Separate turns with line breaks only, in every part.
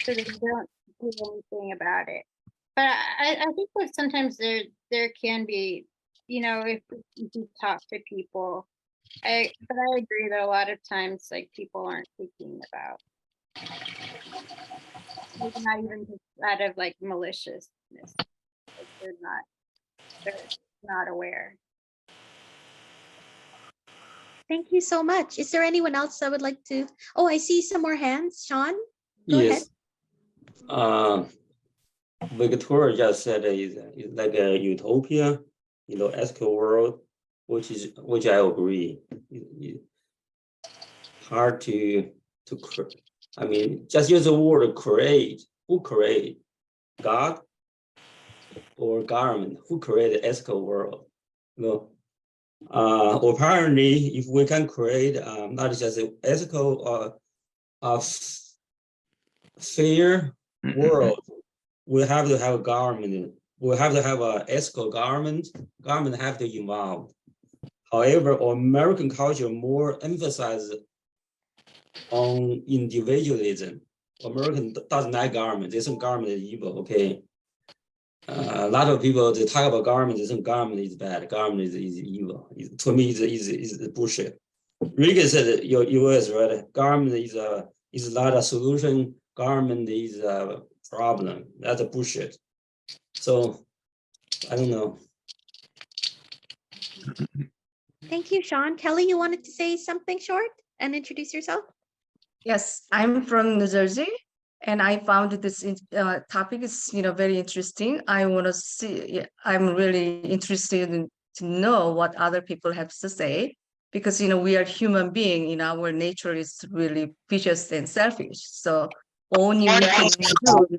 so they don't do anything about it. But I think that sometimes there can be, if you talk to people, but I agree that a lot of times like people aren't thinking about, like, not even just out of like maliciousness, like they're not aware.
Thank you so much. Is there anyone else that would like to? Oh, I see some more hands. Sean, go ahead.
Victoria just said it's like a utopia, ethical world, which I agree. Hard to I mean, just use the word create. Who create? God or government? Who created ethical world? Apparently, if we can create not just an ethical or fair world, we have to have a government. We have to have an ethical government. Government have to involve. However, American culture more emphasizes on individualism. American doesn't like government. They think government is evil. Okay. A lot of people they talk about government. They think government is bad. Government is evil. To me, is bullshit. Reagan said, "U.S. right? Government is not a solution. Government is a problem. That's a bullshit." So, I don't know.
Thank you, Sean. Kelly, you wanted to say something short and introduce yourself?
Yes, I'm from New Jersey, and I found this topic is very interesting. I want to see. I'm really interested to know what other people have to say, because we are human being. Our nature is really vicious and selfish. So only we can do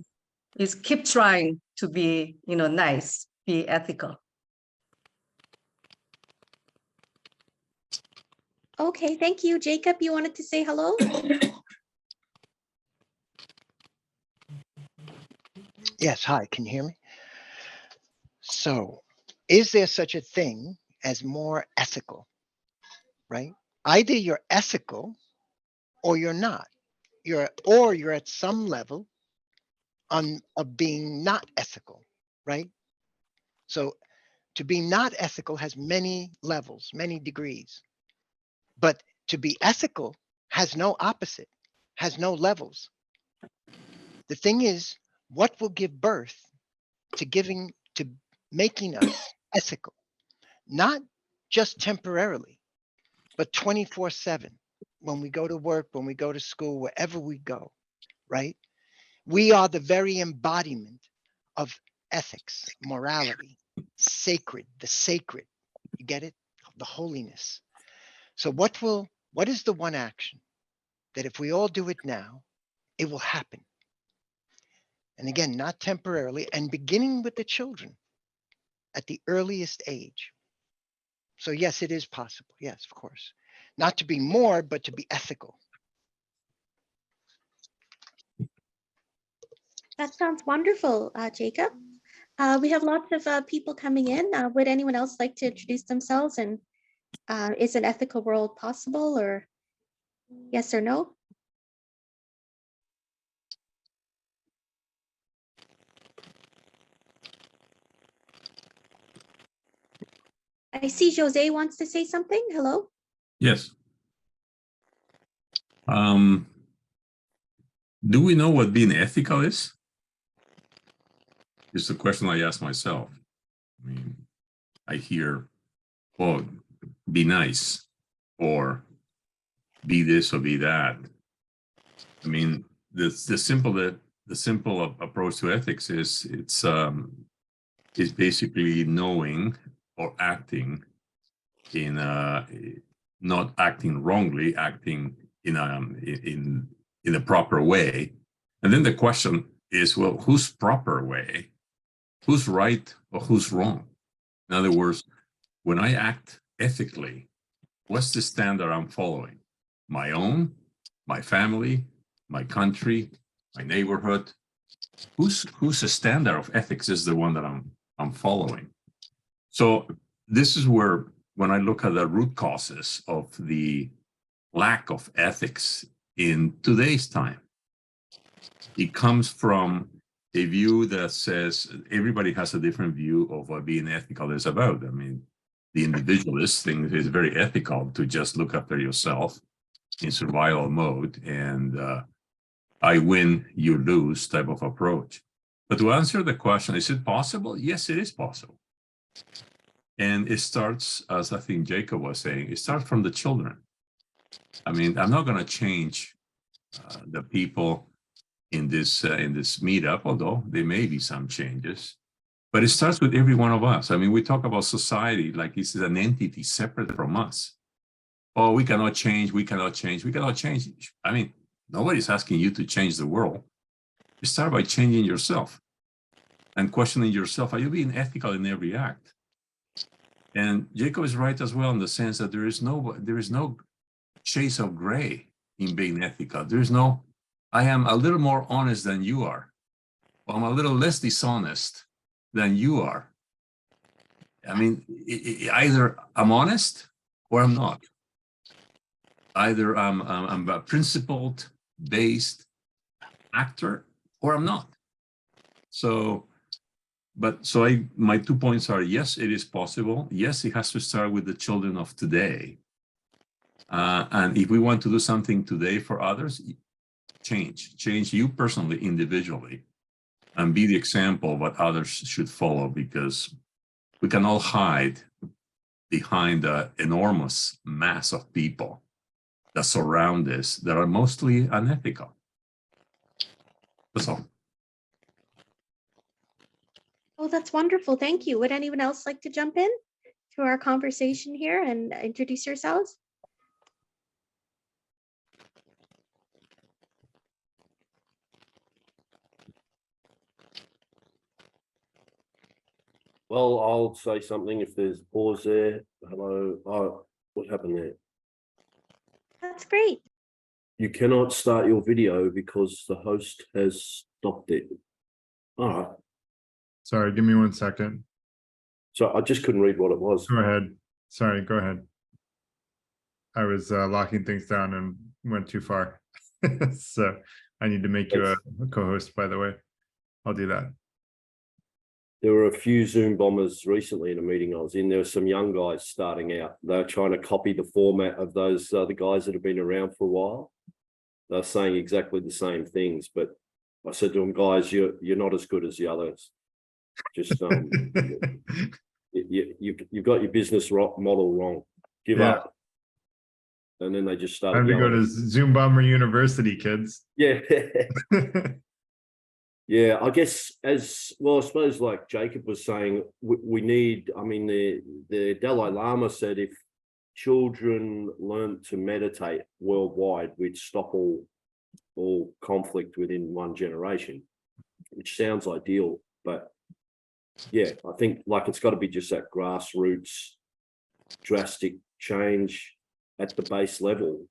is keep trying to be nice, be ethical.
Okay, thank you. Jacob, you wanted to say hello?
Yes, hi, can you hear me? So, is there such a thing as more ethical, right? Either you're ethical or you're not. You're at some level of being not ethical, right? So to be not ethical has many levels, many degrees. But to be ethical has no opposite, has no levels. The thing is, what will give birth to making us ethical? Not just temporarily, but 24/7. When we go to work, when we go to school, wherever we go, right? We are the very embodiment of ethics, morality, the sacred. You get it? The holiness. So what is the one action that if we all do it now, it will happen? And again, not temporarily, and beginning with the children at the earliest age. So yes, it is possible. Yes, of course. Not to be more, but to be ethical.
That sounds wonderful, Jacob. We have lots of people coming in. Would anyone else like to introduce themselves? And is an ethical world possible, or yes or no? I see Jose wants to say something. Hello.
Yes. Do we know what being ethical is? It's the question I ask myself. I mean, I hear, well, be nice, or be this or be that. I mean, the simple approach to ethics is it's basically knowing or acting in not acting wrongly, acting in a proper way. And then the question is, well, whose proper way? Who's right or who's wrong? In other words, when I act ethically, what's the standard I'm following? My own, my family, my country, my neighborhood? Whose standard of ethics is the one that I'm following? So this is where, when I look at the root causes of the lack of ethics in today's time, it comes from a view that says everybody has a different view of what being ethical is about. I mean, the individualist thing is very ethical to just look after yourself in survival mode and I win, you lose type of approach. But to answer the question, is it possible? Yes, it is possible. And it starts, as I think Jacob was saying, it starts from the children. I mean, I'm not going to change the people in this meetup, although there may be some changes. But it starts with every one of us. I mean, we talk about society like it's an entity separate from us. Oh, we cannot change, we cannot change, we cannot change. I mean, nobody's asking you to change the world. You start by changing yourself and questioning yourself. Are you being ethical in every act? And Jacob is right as well in the sense that there is no shades of gray in being ethical. There's no, I am a little more honest than you are. Or I'm a little less dishonest than you are. I mean, either I'm honest or I'm not. Either I'm a principled based actor or I'm not. So, my 2 points are, yes, it is possible. Yes, it has to start with the children of today. And if we want to do something today for others, change you personally, individually, and be the example of what others should follow, because we can all hide behind the enormous mass of people that surround us that are mostly unethical. That's all.
Oh, that's wonderful. Thank you. Would anyone else like to jump in to our conversation here and introduce yourselves?
Well, I'll say something if there's pause there. Hello. Oh, what happened there?
That's great.
You cannot start your video because the host has stopped it. All right.
Sorry, give me 1 second.
So I just couldn't read what it was.
Go ahead. Sorry, go ahead. I was locking things down and went too far. So I need to make you a co-host, by the way. I'll do that.
There were a few Zoom bombers recently in a meeting I was in. There were some young guys starting out. They're trying to copy the format of those other guys that have been around for a while. They're saying exactly the same things, but I said to them, guys, you're not as good as the others. Just you've got your business model wrong. Give up. And then they just started.
Time to go to Zoom Bomber University, kids.
Yeah. Yeah, I guess as well, I suppose like Jacob was saying, we need, I mean, the Dalai Lama said if children learn to meditate worldwide, we'd stop all conflict within one generation, which sounds ideal. But yeah, I think like it's got to be just that grassroots drastic change at the base level.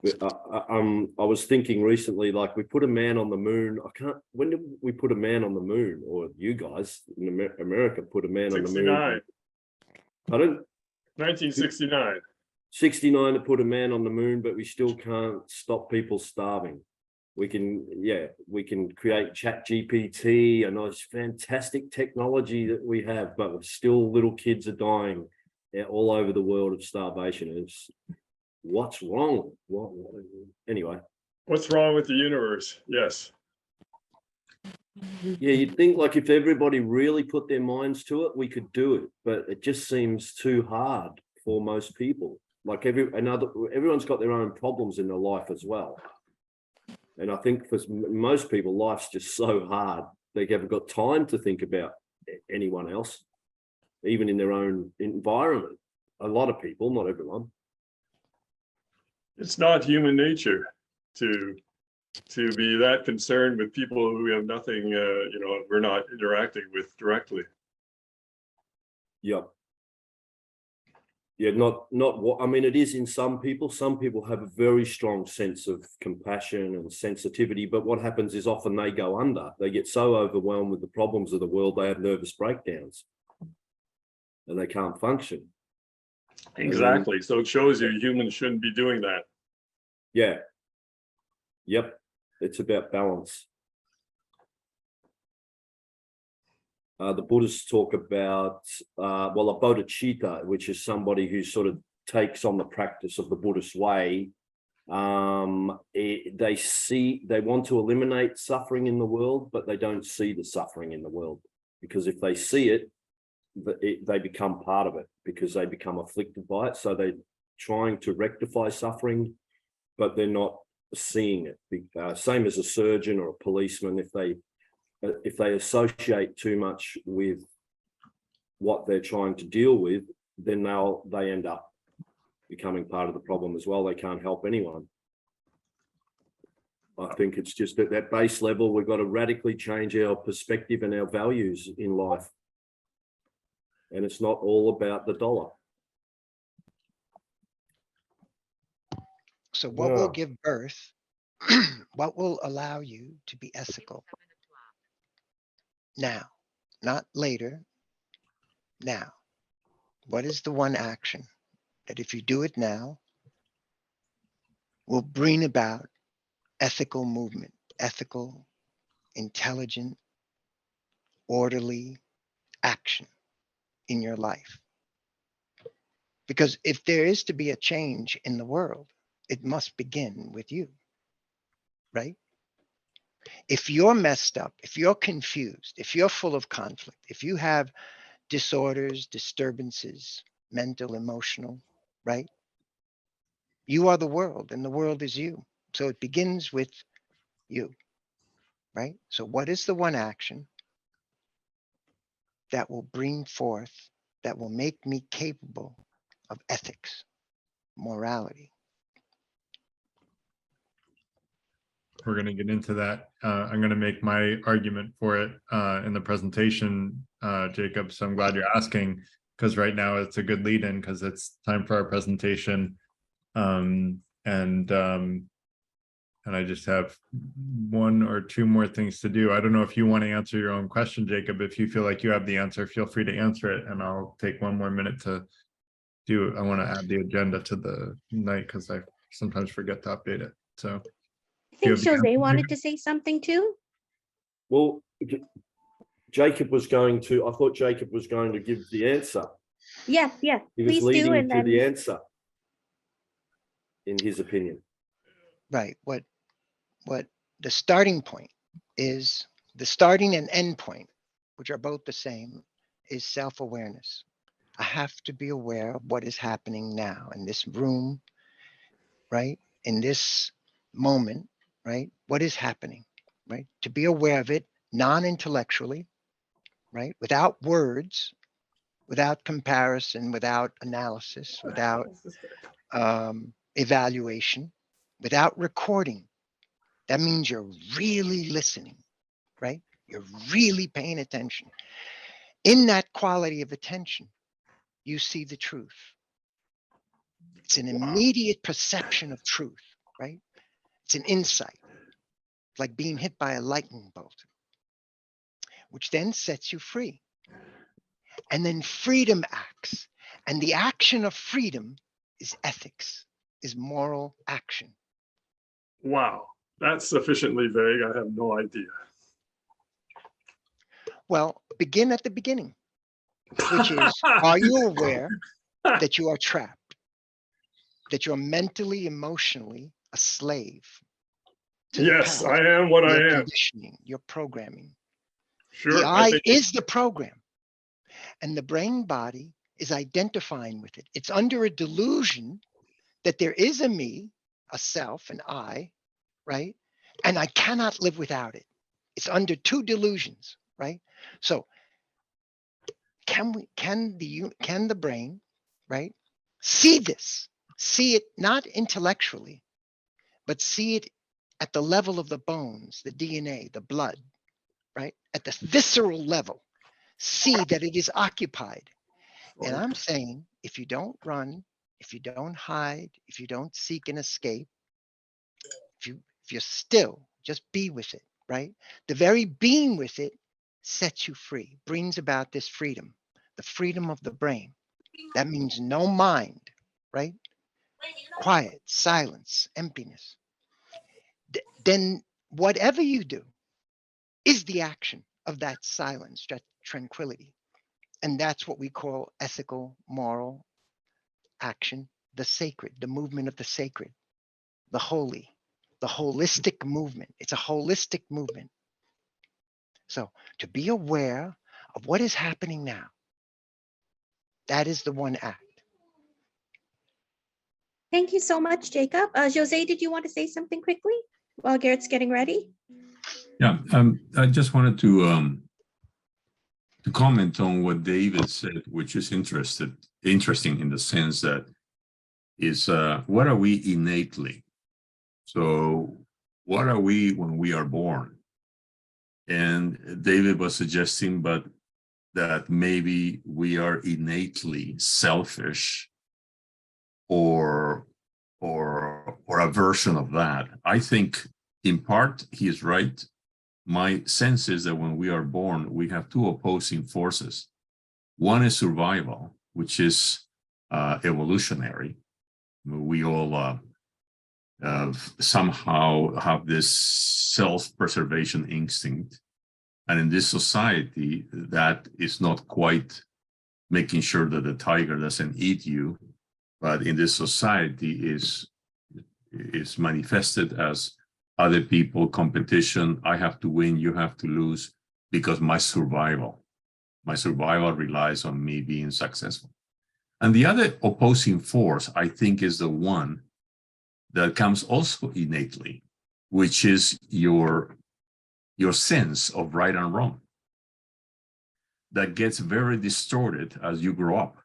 I was thinking recently, like we put a man on the moon. When did we put a man on the moon? Or you guys in America put a man on the moon? Pardon?
1969.
69 to put a man on the moon, but we still can't stop people starving. We can create ChatGPT and this fantastic technology that we have, but still little kids are dying all over the world of starvation. What's wrong? Anyway.
What's wrong with the universe? Yes.
Yeah, you'd think like if everybody really put their minds to it, we could do it, but it just seems too hard for most people. Like everyone's got their own problems in their life as well. And I think for most people, life's just so hard. They haven't got time to think about anyone else, even in their own environment. A lot of people, not everyone.
It's not human nature to be that concerned with people who have nothing, we're not interacting with directly.
Yep. Yeah, not what I mean, it is in some people. Some people have a very strong sense of compassion and sensitivity, but what happens is often they go under. They get so overwhelmed with the problems of the world, they have nervous breakdowns and they can't function.
Exactly. So it shows you humans shouldn't be doing that.
Yeah. Yep. It's about balance. The Buddhists talk about, well, a bodhicitta, which is somebody who sort of takes on the practice of the Buddhist way. They want to eliminate suffering in the world, but they don't see the suffering in the world, because if they see it, they become part of it, because they become afflicted by it. So they're trying to rectify suffering, but they're not seeing it. Same as a surgeon or a policeman, if they associate too much with what they're trying to deal with, then they end up becoming part of the problem as well. They can't help anyone. I think it's just at that base level, we've got to radically change our perspective and our values in life. And it's not all about the dollar.
So what will give birth, what will allow you to be ethical? Now, not later, now. What is the one action that if you do it now, will bring about ethical movement, ethical, intelligent, orderly action in your life? Because if there is to be a change in the world, it must begin with you, right? If you're messed up, if you're confused, if you're full of conflict, if you have disorders, disturbances, mental, emotional, right? You are the world and the world is you. So it begins with you, right? So what is the one action that will bring forth, that will make me capable of ethics, morality?
We're going to get into that. I'm going to make my argument for it in the presentation, Jacob. So I'm glad you're asking, because right now it's a good lead in, because it's time for our presentation. And I just have one or two more things to do. I don't know if you want to answer your own question, Jacob. If you feel like you have the answer, feel free to answer it. And I'll take one more minute to do it. I want to add the agenda to the night because I sometimes forget to update it. So
I think Jose wanted to say something too.
Well, Jacob was going to, I thought Jacob was going to give the answer.
Yes, yes,
He was
please
leading
do. And
to
then
the answer, in his opinion.
Right. What the starting point is, the starting and end point, which are both the same, is self-awareness. I have to be aware of what is happening now in this room, right? In this moment, right? What is happening, right? To be aware of it non-intellectually, right? Without words, without comparison, without analysis, without evaluation, without recording. That means you're really listening, right? You're really paying attention. In that quality of attention, you see the truth. It's an immediate perception of truth, right? It's an insight, like being hit by a lightning bolt, which then sets you free. And then freedom acts. And the action of freedom is ethics, is moral action.
Wow, that's sufficiently vague. I have no idea.
Well, begin at the beginning, which is, are you aware that you are trapped, that you're mentally, emotionally a slave to the
Yes,
past,
I am what I
your
am.
conditioning, your programming?
Sure.
The I is the program, and the brain body is identifying with it. It's under a delusion that there is a me, a self, an I, right? And I cannot live without it. It's under two delusions, right? So can the brain, right, see this, see it not intellectually, but see it at the level of the bones, the DNA, the blood, right? At the visceral level, see that it is occupied. And I'm saying, if you don't run, if you don't hide, if you don't seek an escape, if you're still, just be with it, right? The very being with it sets you free, brings about this freedom, the freedom of the brain. That means no mind, right? Quiet, silence, emptiness. Then whatever you do is the action. of that silence, that tranquility. And that's what we call ethical, moral action, the sacred, the movement of the sacred, the holy, the holistic movement. It's a holistic movement. So to be aware of what is happening now, that is the one act.
Thank you so much, Jacob. Jose, did you want to say something quickly while Garrett's getting ready?
Yeah, I just wanted to comment on what David said, which is interesting in the sense that is what are we innately? So what are we when we are born? And David was suggesting, but that maybe we are innately selfish or a version of that. I think in part he is right. My sense is that when we are born, we have two opposing forces. One is survival, which is evolutionary. We all somehow have this self-preservation instinct. And in this society, that is not quite making sure that the tiger doesn't eat you, but in this society is manifested as other people, competition. I have to win, you have to lose, because my survival relies on me being successful. And the other opposing force, I think, is the one that comes also innately, which is your sense of right and wrong. That gets very distorted as you grow up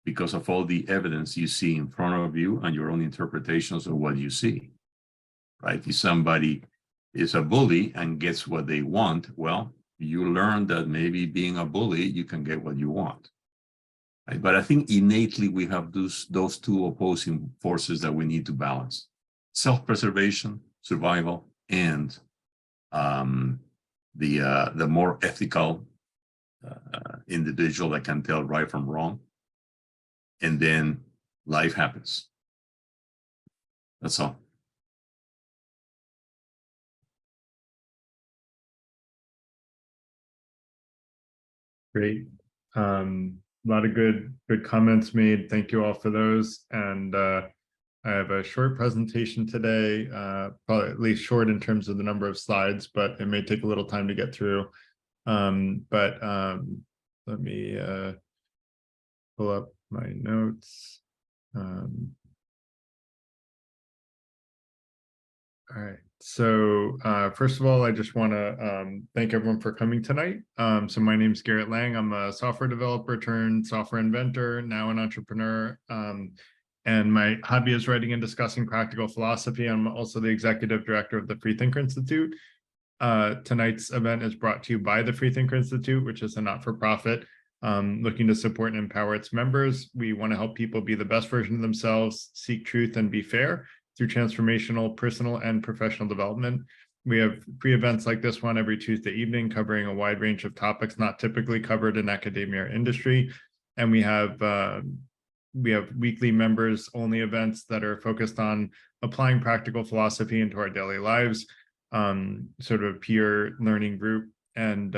because of all the evidence you see in front of you and your own interpretations of what you see, right? If somebody is a bully and gets what they want, well, you learn that maybe being a bully, you can get what you want. Right? But I think innately we have those two opposing forces that we need to balance: self-preservation, survival, and the more ethical individual that can tell right from wrong. And then life happens. That's all.
Great. A lot of good comments made. Thank you all for those. And I have a short presentation today, probably at least short in terms of the number of slides, but it may take a little time to get through. Let me pull up my notes. All right. So first of all, I just want to thank everyone for coming tonight. So my name is Garrett Lang. I'm a software developer turned software inventor, now an entrepreneur. And my hobby is writing and discussing practical philosophy. I'm also the executive director of the Freethinker Institute. Tonight's event is brought to you by the Freethinker Institute, which is a not-for-profit looking to support and empower its members. We want to help people be the best version of themselves, seek truth, and be fair through transformational, personal, and professional development. We have free events like this one every Tuesday evening, covering a wide range of topics not typically covered in academia or industry. And we have weekly members only events that are focused on applying practical philosophy into our daily lives, sort of peer learning group. And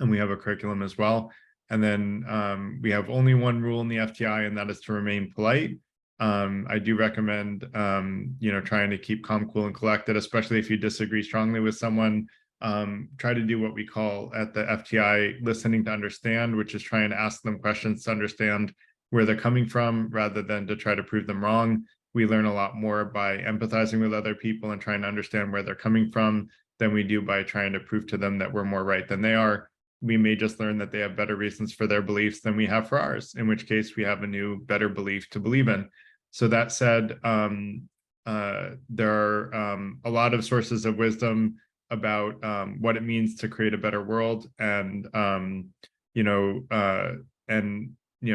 we have a curriculum as well. And then we have only one rule in the FTI, and that is to remain polite. I do recommend, trying to keep calm, cool, and collected, especially if you disagree strongly with someone. Try to do what we call at the FTI listening to understand, which is trying to ask them questions to understand where they're coming from rather than to try to prove them wrong. We learn a lot more by empathizing with other people and trying to understand where they're coming from than we do by trying to prove to them that we're more right than they are. We may just learn that they have better reasons for their beliefs than we have for ours, in which case we have a new, better belief to believe in. So that said, there are a lot of sources of wisdom about what it means to create a better world. And,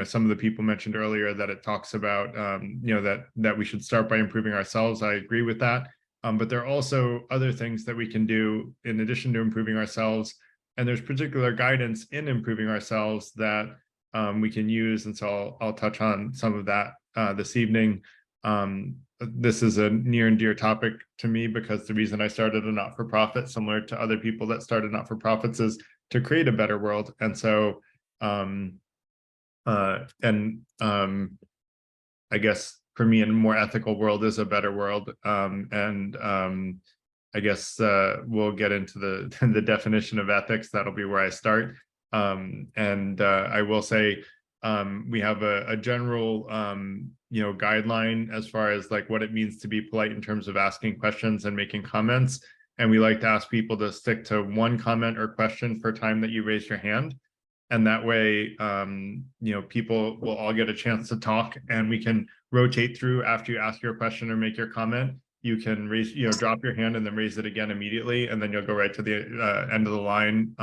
some of the people mentioned earlier that it talks about, that we should start by improving ourselves. I agree with that. But there are also other things that we can do in addition to improving ourselves. And there's particular guidance in improving ourselves that we can use. And so I'll touch on some of that this evening. this is a near and dear topic to me because the reason I started a not-for-profit, similar to other people that started not-for-profits, is to create a better world. And so, I guess for me, a more ethical world is a better world. I guess we'll get into the the definition of ethics. That'll be where I start. I will say we have a general guideline as far as like what it means to be polite in terms of asking questions and making comments. And we like to ask people to stick to one comment or question per time that you raise your hand. And that way, people will all get a chance to talk, and we can rotate through after you ask your question or make your comment. You can raise, drop your hand and then raise it again immediately, and then you'll go right to the end of the line.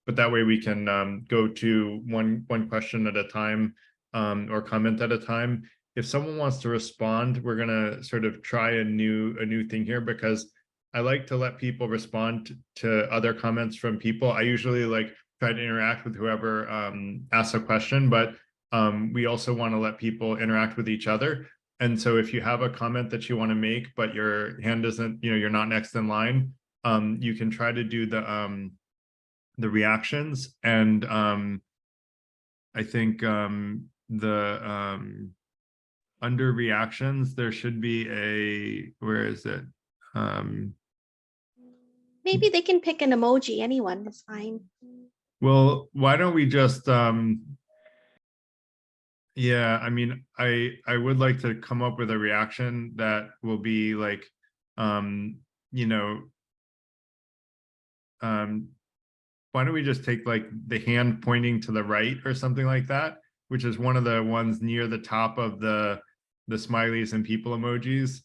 But that way we can go to one question at a time or comment at a time. If someone wants to respond, we're gonna sort of try a new thing here, because I like to let people respond to other comments from people. I usually try to interact with whoever asks a question, but we also want to let people interact with each other. And so if you have a comment that you want to make, but your hand isn't, you're not next in line, you can try to do the reactions. And I think under reactions, there should be where is it?
Maybe they can pick an emoji. Anyone is fine.
Well, why don't we just yeah, I mean, I would like to come up with a reaction that will be like why don't we just take like the hand pointing to the right or something like that, which is one of the ones near the top of the smileys and people emojis.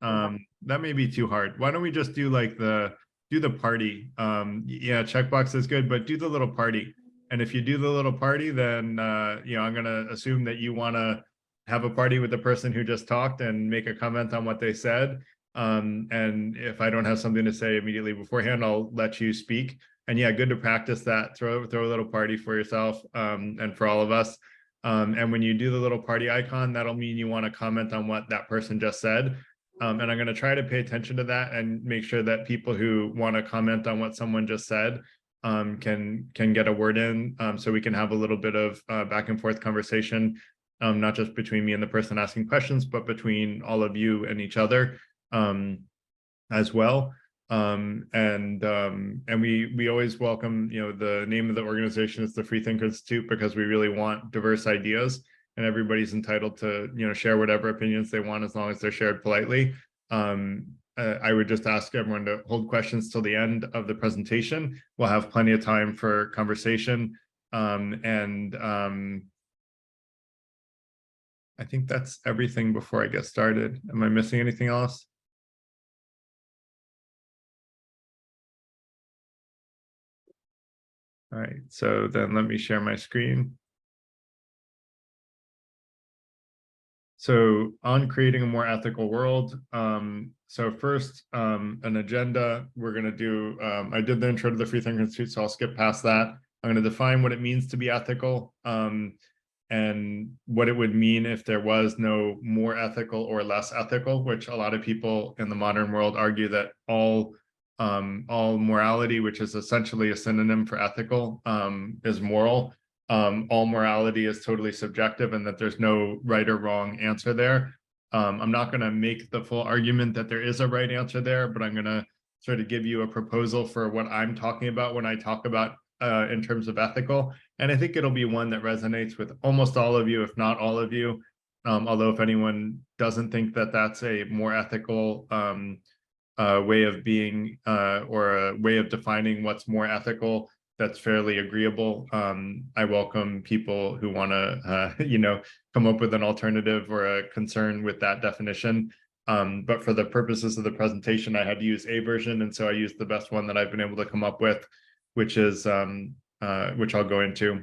That may be too hard. Why don't we just do like do the party? Yeah, checkbox is good, but do the little party. And if you do the little party, then I'm gonna assume that you want to have a party with the person who just talked and make a comment on what they said. And if I don't have something to say immediately beforehand, I'll let you speak. And yeah, good to practice that. Throw a little party for yourself and for all of us. And when you do the little party icon, that'll mean you want to comment on what that person just said. And I'm going to try to pay attention to that and make sure that people who want to comment on what someone just said can get a word in, so we can have a little bit of back and forth conversation, not just between me and the person asking questions, but between all of you and each other as well. And we always welcome, the name of the organization is the Free Thinker Institute, because we really want diverse ideas. And everybody's entitled to, share whatever opinions they want, as long as they're shared politely. I would just ask everyone to hold questions till the end of the presentation. We'll have plenty of time for conversation. I think that's everything before I get started. Am I missing anything else? All right, so then let me share my screen. So on creating a more ethical world. So first, an agenda. We're going to do, I did the intro to the Free Thinker Institute, so I'll skip past that. I'm going to define what it means to be ethical, and what it would mean if there was no more ethical or less ethical, which a lot of people in the modern world argue that all morality, which is essentially a synonym for ethical, is moral. All morality is totally subjective, and that there's no right or wrong answer there. I'm not going to make the full argument that there is a right answer there, but I'm going to sort of give you a proposal for what I'm talking about when I talk about in terms of ethical. And I think it'll be one that resonates with almost all of you, if not all of you. Although if anyone doesn't think that that's a more ethical way of being or a way of defining what's more ethical, that's fairly agreeable. I welcome people who want to, come up with an alternative or a concern with that definition. But for the purposes of the presentation, I had to use a version, and so I used the best one that I've been able to come up with, which is which I'll go into.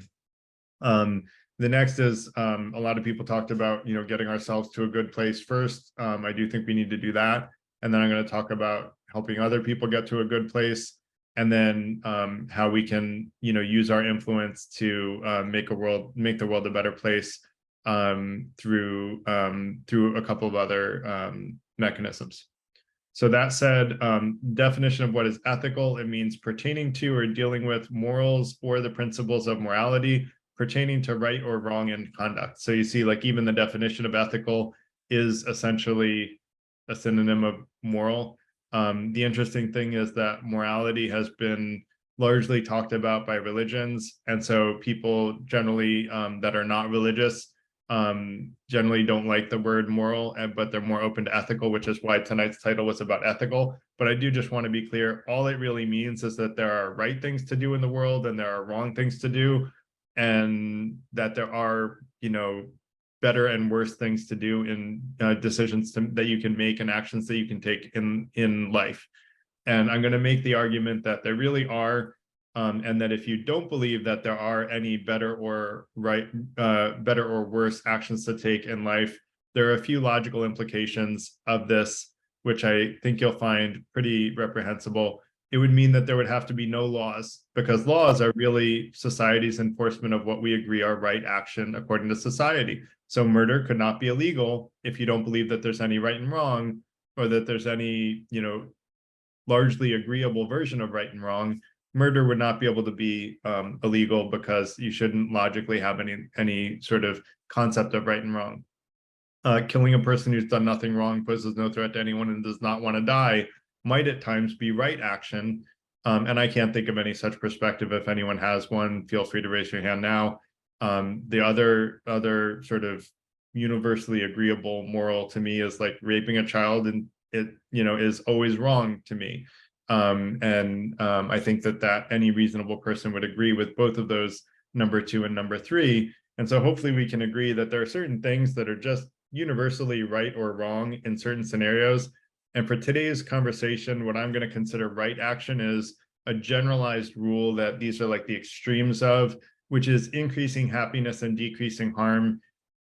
The next is a lot of people talked about, getting ourselves to a good place first. I do think we need to do that, and then I'm going to talk about helping other people get to a good place. And then how we can, use our influence to make the world a better place through a couple of other mechanisms. So that said, definition of what is ethical, it means pertaining to or dealing with morals or the principles of morality pertaining to right or wrong in conduct. So you see, like, even the definition of ethical is essentially a synonym of moral. The interesting thing is that morality has been largely talked about by religions. And so people generally that are not religious generally don't like the word moral, but they're more open to ethical, which is why tonight's title was about ethical. But I do just want to be clear, all it really means is that there are right things to do in the world and there are wrong things to do, and that there are, better and worse things to do in decisions that you can make and actions that you can take in life. And I'm going to make the argument that there really are, and that if you don't believe that there are any better or worse actions to take in life, there are a few logical implications of this, which I think you'll find pretty reprehensible. It would mean that there would have to be no laws, because laws are really society's enforcement of what we agree are right action according to society. So murder could not be illegal if you don't believe that there's any right and wrong, or that there's any, largely agreeable version of right and wrong. Murder would not be able to be illegal, because you shouldn't logically have any sort of concept of right and wrong. Killing a person who's done nothing wrong, poses no threat to anyone, and does not want to die might at times be right action. And I can't think of any such perspective. If anyone has one, feel free to raise your hand now. The other sort of universally agreeable moral to me is like raping a child, and it is always wrong to me. I think that any reasonable person would agree with both of those, number 2 and number 3. And so hopefully we can agree that there are certain things that are just universally right or wrong in certain scenarios. And for today's conversation, what I'm going to consider right action is a generalized rule that these are like the extremes of, which is increasing happiness and decreasing harm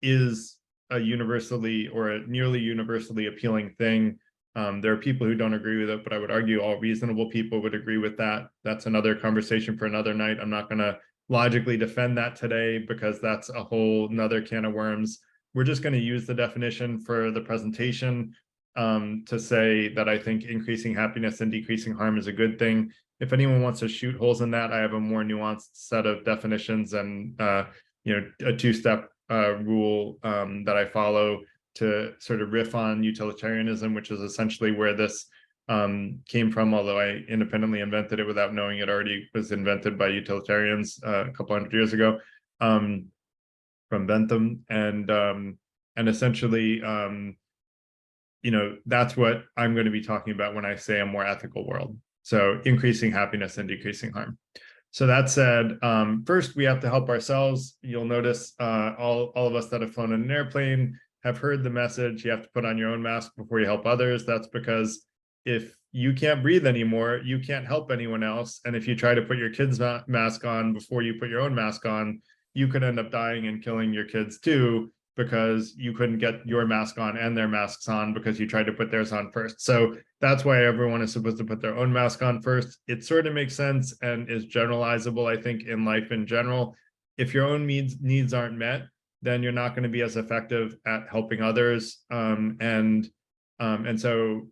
is a universally or a nearly universally appealing thing. There are people who don't agree with it, but I would argue all reasonable people would agree with that. That's another conversation for another night. I'm not going to logically defend that today, because that's a whole nother can of worms. We're just going to use the definition for the presentation to say that I think increasing happiness and decreasing harm is a good thing. If anyone wants to shoot holes in that, I have a more nuanced set of definitions and a 2-step rule that I follow to sort of riff on utilitarianism, which is essentially where this came from, although I independently invented it without knowing it already was invented by utilitarians a couple hundred years ago from Bentham. And essentially, that's what I'm going to be talking about when I say a more ethical world. So increasing happiness and decreasing harm. So that said, first we have to help ourselves. You'll notice all of us that have flown in an airplane have heard the message, you have to put on your own mask before you help others. That's because if you can't breathe anymore, you can't help anyone else. And if you try to put your kid's mask on before you put your own mask on, you could end up dying and killing your kids too, because you couldn't get your mask on and their masks on because you tried to put theirs on first. So that's why everyone is supposed to put their own mask on first. It sort of makes sense and is generalizable, I think, in life in general. If your own needs aren't met, then you're not going to be as effective at helping others. And so,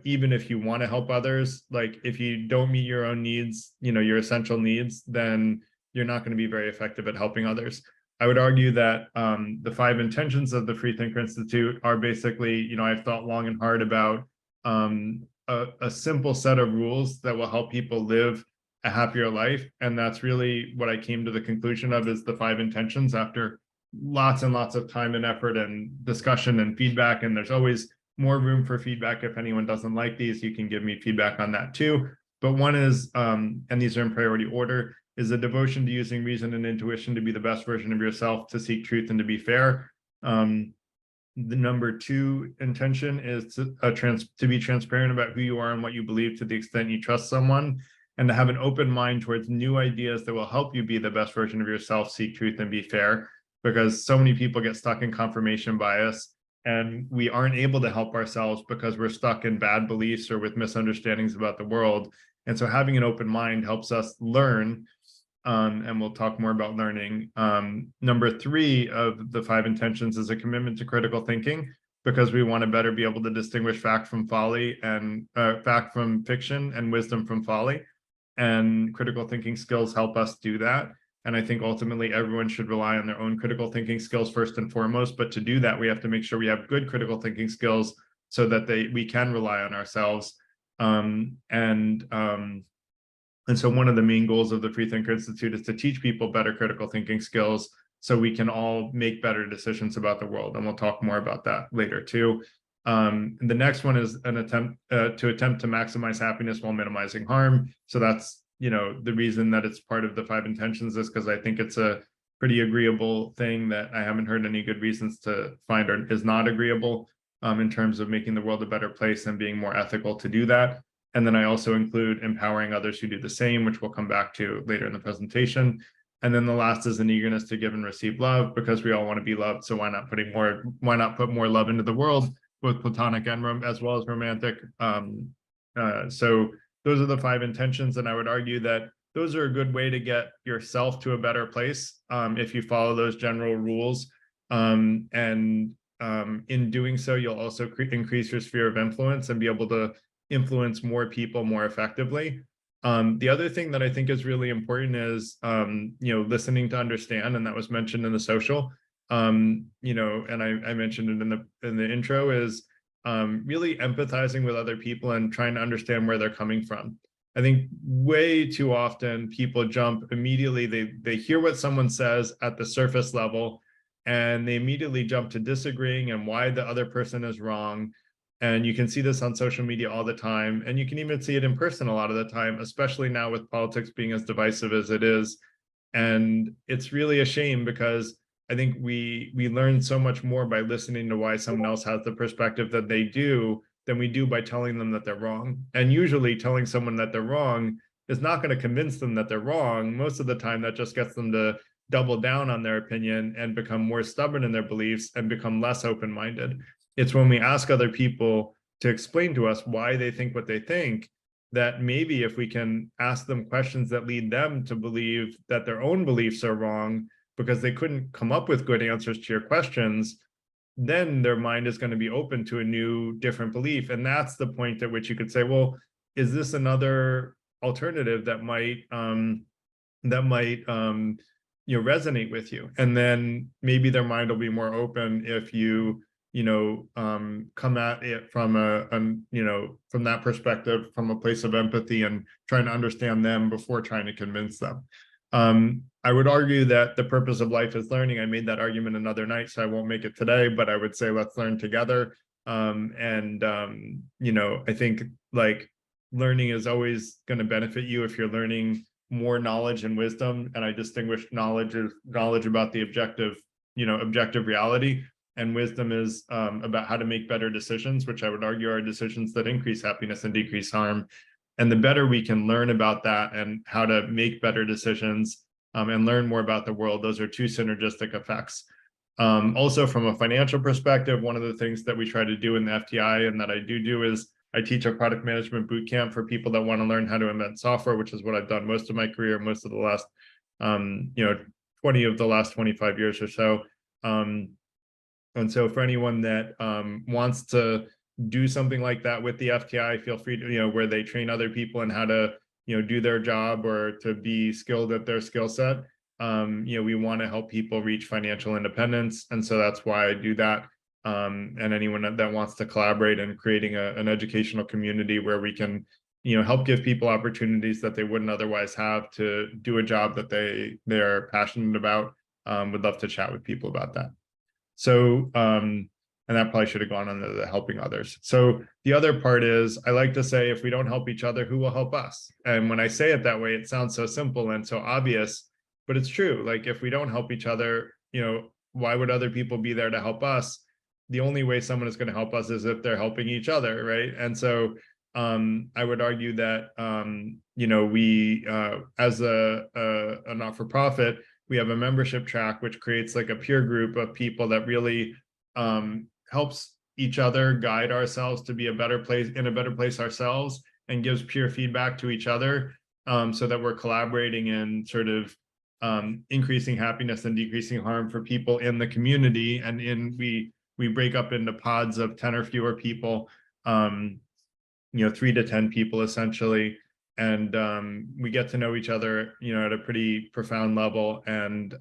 even if you want to help others, like if you don't meet your own needs, your essential needs, then you're not going to be very effective at helping others. I would argue that the 5 intentions of the Freethinker Institute are basically, I've thought long and hard about a simple set of rules that will help people live a happier life. And that's really what I came to the conclusion of, is the 5 intentions after lots and lots of time and effort and discussion and feedback. And there's always more room for feedback. If anyone doesn't like these, you can give me feedback on that too. But one is, and these are in priority order, is a devotion to using reason and intuition to be the best version of yourself, to seek truth and to be fair. The number 2 intention is to be transparent about who you are and what you believe to the extent you trust someone, and to have an open mind towards new ideas that will help you be the best version of yourself, seek truth and be fair. Because so many people get stuck in confirmation bias, and we aren't able to help ourselves because we're stuck in bad beliefs or with misunderstandings about the world. And so having an open mind helps us learn and we'll talk more about learning. Number 3 of the 5 intentions is a commitment to critical thinking, because we want to better be able to distinguish fact from folly, and fact from fiction, and wisdom from folly. And critical thinking skills help us do that. And I think ultimately everyone should rely on their own critical thinking skills first and foremost. But to do that, we have to make sure we have good critical thinking skills so that we can rely on ourselves. And so one of the main goals of the Freethinker Institute is to teach people better critical thinking skills so we can all make better decisions about the world. And we'll talk more about that later too. The next one is an attempt to maximize happiness while minimizing harm. So that's, the reason that it's part of the 5 intentions is because I think it's a pretty agreeable thing that I haven't heard any good reasons to find is not agreeable in terms of making the world a better place and being more ethical to do that. And then I also include empowering others who do the same, which we'll come back to later in the presentation. And then the last is an eagerness to give and receive love, because we all want to be loved. So why not put more love into the world, both platonic and as well as romantic. So those are the 5 intentions. And I would argue that those are a good way to get yourself to a better place if you follow those general rules. In doing so, you'll also increase your sphere of influence and be able to influence more people more effectively. The other thing that I think is really important is, listening to understand, and that was mentioned in the social, and I mentioned it in the intro, is really empathizing with other people and trying to understand where they're coming from. I think way too often people jump immediately, they hear what someone says at the surface level, and they immediately jump to disagreeing and why the other person is wrong. And you can see this on social media all the time. And you can even see it in person a lot of the time, especially now with politics being as divisive as it is. And it's really a shame, because I think we learn so much more by listening to why someone else has the perspective that they do than we do by telling them that they're wrong. And usually telling someone that they're wrong is not going to convince them that they're wrong. Most of the time that just gets them to double down on their opinion and become more stubborn in their beliefs and become less open-minded. It's when we ask other people to explain to us why they think what they think, that maybe if we can ask them questions that lead them to believe that their own beliefs are wrong because they couldn't come up with good answers to your questions, then their mind is going to be open to a new, different belief. And that's the point at which you could say, well, is this another alternative that might resonate with you? And then maybe their mind will be more open if you come at it from from that perspective, from a place of empathy and trying to understand them before trying to convince them. I would argue that the purpose of life is learning. I made that argument another night, so I won't make it today, but I would say let's learn together. I think like learning is always going to benefit you if you're learning more knowledge and wisdom. And I distinguish knowledge as knowledge about the objective reality. And wisdom is about how to make better decisions, which I would argue are decisions that increase happiness and decrease harm. And the better we can learn about that and how to make better decisions and learn more about the world, those are 2 synergistic effects. Also, from a financial perspective, one of the things that we try to do in the FTI and that I do is I teach a product management boot camp for people that want to learn how to invent software, which is what I've done most of my career, most of the last, 20 of the last 25 years or so. And so for anyone that wants to do something like that with the FTI, feel free to, where they train other people in how to, do their job or to be skilled at their skill set. We want to help people reach financial independence. And so that's why I do that. And anyone that wants to collaborate in creating an educational community where we can, help give people opportunities that they wouldn't otherwise have to do a job that they're passionate about, would love to chat with people about that. So, and that probably should have gone under the helping others. So the other part is, I like to say, if we don't help each other, who will help us? And when I say it that way, it sounds so simple and so obvious, but it's true. Like if we don't help each other, why would other people be there to help us? The only way someone is going to help us is if they're helping each other, right? And so I would argue that, we, as a not-for-profit, we have a membership track, which creates like a peer group of people that really helps each other guide ourselves to be in a better place ourselves, and gives peer feedback to each other, so that we're collaborating and sort of increasing happiness and decreasing harm for people in the community. And we break up into pods of 10 or fewer people, 3 to 10 people essentially. And we get to know each other, at a pretty profound level, and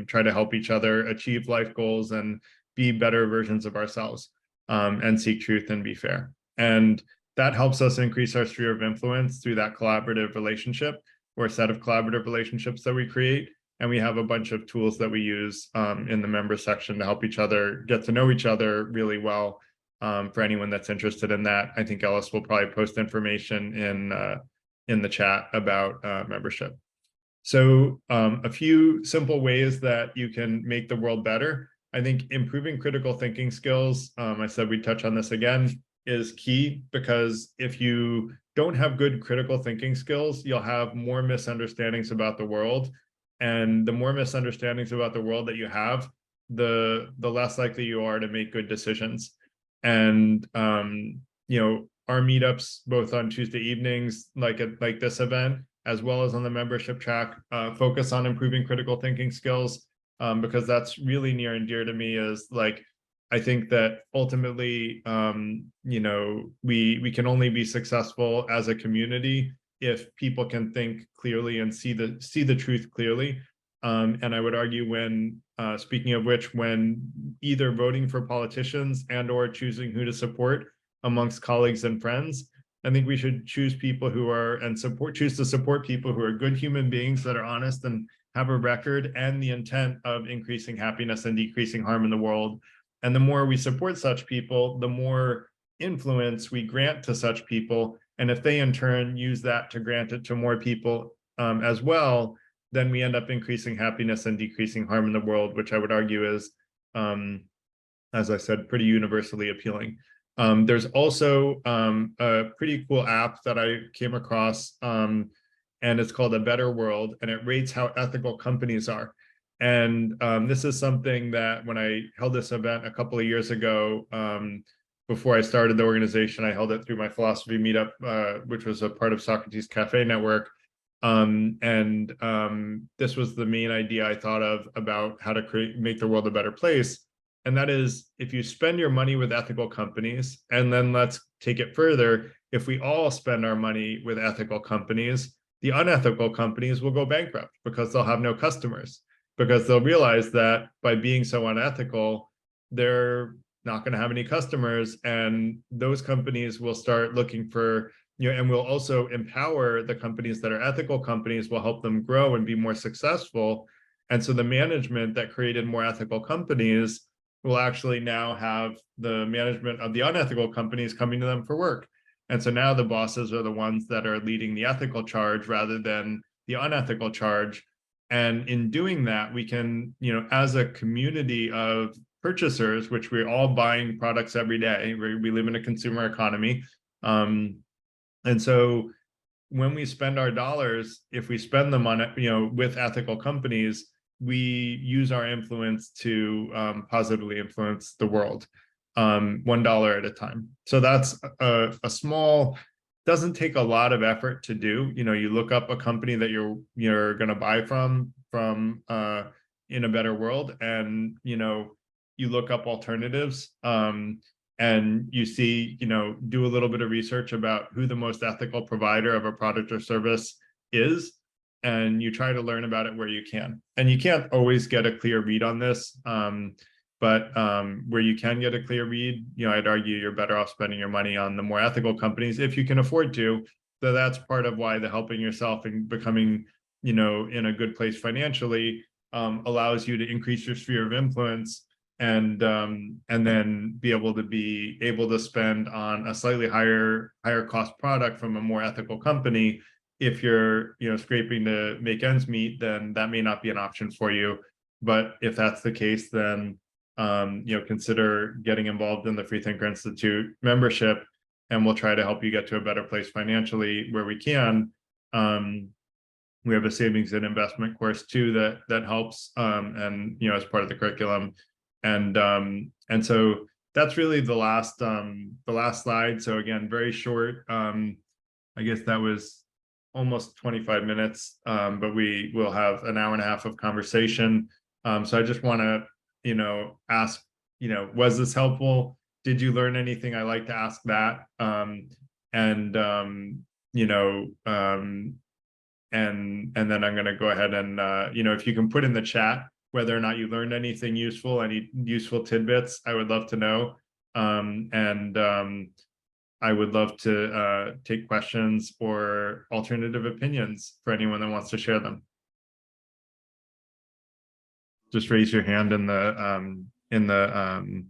try to help each other achieve life goals and be better versions of ourselves, and seek truth and be fair. And that helps us increase our sphere of influence through that collaborative relationship, or a set of collaborative relationships that we create. And we have a bunch of tools that we use in the member section to help each other get to know each other really well. For anyone that's interested in that, I think Ellis will probably post information in the chat about membership. So a few simple ways that you can make the world better. I think improving critical thinking skills, I said we'd touch on this again, is key, because if you don't have good critical thinking skills, you'll have more misunderstandings about the world. And the more misunderstandings about the world that you have, the less likely you are to make good decisions. And our meetups, both on Tuesday evenings, like this event, as well as on the membership track, focus on improving critical thinking skills, because that's really near and dear to me. Is like, I think that ultimately, we can only be successful as a community if people can think clearly and see the truth clearly. And I would argue, when speaking of which, when either voting for politicians and or choosing who to support amongst colleagues and friends, I think we should choose people who are choose to support people who are good human beings that are honest and have a record and the intent of increasing happiness and decreasing harm in the world. And the more we support such people, the more influence we grant to such people. And if they in turn use that to grant it to more people as well, then we end up increasing happiness and decreasing harm in the world, which I would argue is, as I said, pretty universally appealing. There's also a pretty cool app that I came across, and it's called A Better World, and it rates how ethical companies are. And this is something that when I held this event a couple of years ago, before I started the organization, I held it through my philosophy meetup, which was a part of Socrates Cafe Network. This was the main idea I thought of about how to make the world a better place. And that is, if you spend your money with ethical companies, and then let's take it further, if we all spend our money with ethical companies, the unethical companies will go bankrupt because they'll have no customers, because they'll realize that by being so unethical, they're not going to have any customers, and those companies will start looking for, and we'll also empower the companies that are ethical companies, will help them grow and be more successful. And so the management that created more ethical companies will actually now have the management of the unethical companies coming to them for work. And so now the bosses are the ones that are leading the ethical charge rather than the unethical charge. And in doing that, we can, as a community of purchasers, which we're all buying products every day, we live in a consumer economy. And so when we spend our dollars, if we spend them on, with ethical companies, we use our influence to positively influence the world, $1 at a time. So that's a small, doesn't take a lot of effort to do. You look up a company that you're going to buy from in A Better World, and you look up alternatives, and you see, do a little bit of research about who the most ethical provider of a product or service is, and you try to learn about it where you can. And you can't always get a clear read on this, but where you can get a clear read, I'd argue you're better off spending your money on the more ethical companies if you can afford to. So that's part of why the helping yourself and becoming, in a good place financially allows you to increase your sphere of influence, and then be able to spend on a slightly higher cost product from a more ethical company. If you're scraping to make ends meet, then that may not be an option for you. But if that's the case, then consider getting involved in the Freethinker Institute membership, and we'll try to help you get to a better place financially where we can. We have a savings and investment course too that helps, and as part of the curriculum. And so that's really the last slide. So again, very short. I guess that was almost 25 minutes, but we will have an hour and a half of conversation. So I just want to, ask, was this helpful? Did you learn anything? I like to ask that. And then I'm going to go ahead and, if you can put in the chat whether or not you learned anything useful, any useful tidbits, I would love to know. I would love to take questions or alternative opinions for anyone that wants to share them. Just raise your hand in the